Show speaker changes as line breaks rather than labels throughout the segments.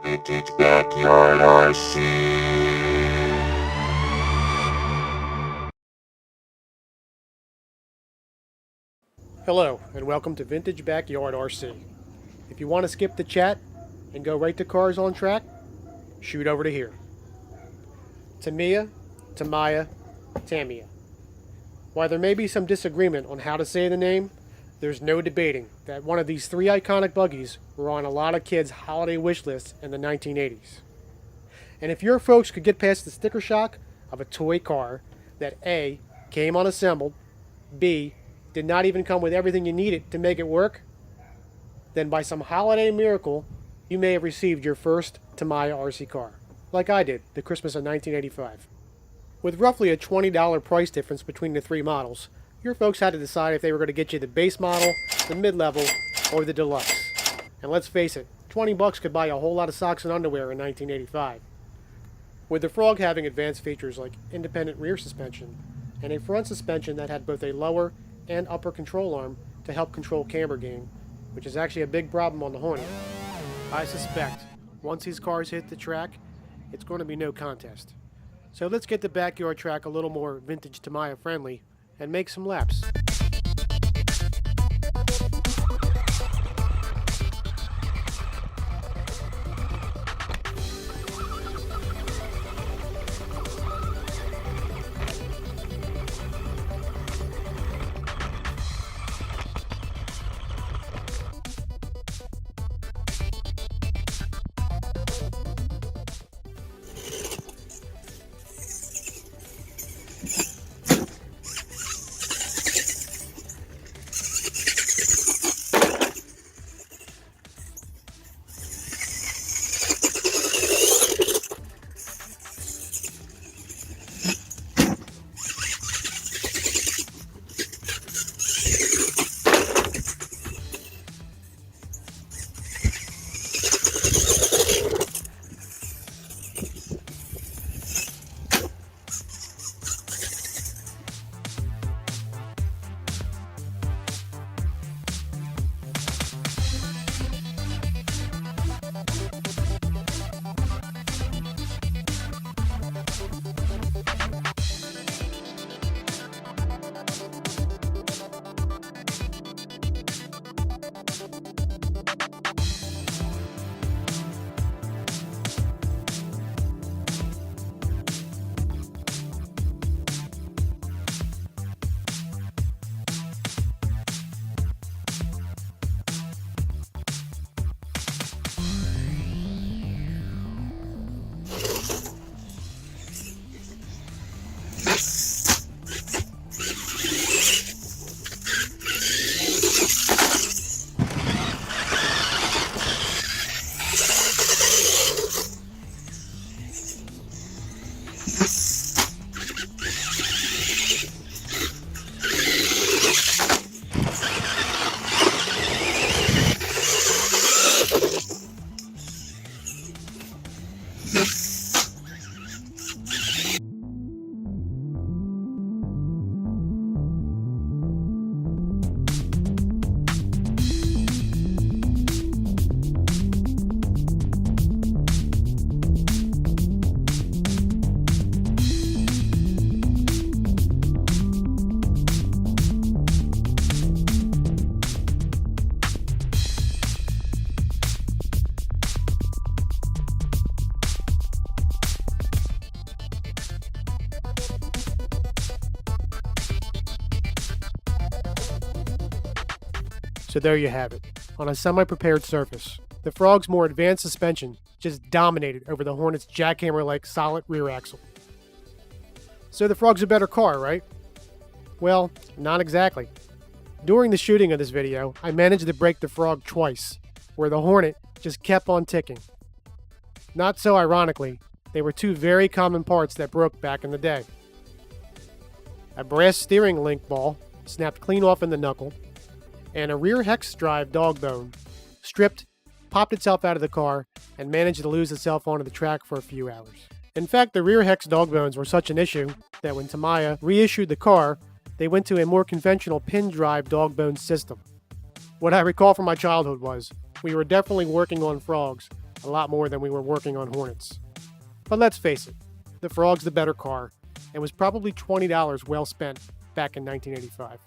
Vintage Backyard RC.
Hello, and welcome to Vintage Backyard RC. If you want to skip the chat and go right to cars on track, shoot over to here. Tamiya, Tamiya. While there may be some disagreement on how to say the name, there's no debating that one of these three iconic buggies were on a lot of kids' holiday wish lists in the 1980s. And if your folks could get past the sticker shock of a toy car that A, came unassembled, B, did not even come with everything you needed to make it work, then by some holiday miracle, you may have received your first Tamiya RC car, like I did the Christmas of 1985. With roughly a $20 price difference between the three models, your folks had to decide if they were going to get you the base model, the mid-level, or the deluxe. And let's face it, 20 bucks could buy a whole lot of socks and underwear in 1985. With the Frog having advanced features like independent rear suspension and a front suspension that had both a lower and upper control arm to help control camber gain, which is actually a big problem on the Hornet, I suspect once these cars hit the track, it's going to be no contest. So let's get the backyard track a little more vintage Tamiya friendly and make some laps. So there you have it. On a semi-prepared surface, the Frog's more advanced suspension just dominated over the Hornet's jackhammer-like solid rear axle. So the Frog's a better car, right? Well, not exactly. During the shooting of this video, I managed to break the Frog twice, where the Hornet just kept on ticking. Not so ironically, they were two very common parts that broke back in the day. A brass steering link ball snapped clean off in the knuckle, and a rear hex drive dog bone stripped, popped itself out of the car, and managed to lose itself onto the track for a few hours. In fact, the rear hex dog bones were such an issue that when Tamiya reissued the car, they went to a more conventional pin drive dog bone system. What I recall from my childhood was, we were definitely working on Frogs, a lot more than we were working on Hornets. But let's face it, the Frog's the better car, and was probably $20 well spent back in 1985.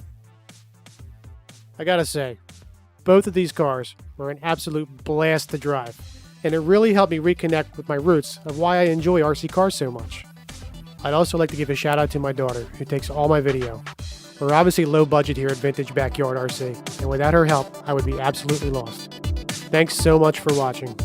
I gotta say, both of these cars were an absolute blast to drive, and it really helped me reconnect with my roots of why I enjoy RC cars so much. I'd also like to give a shout out to my daughter, who takes all my video. We're obviously low budget here at Vintage Backyard RC, and without her help, I would be absolutely lost. Thanks so much for watching.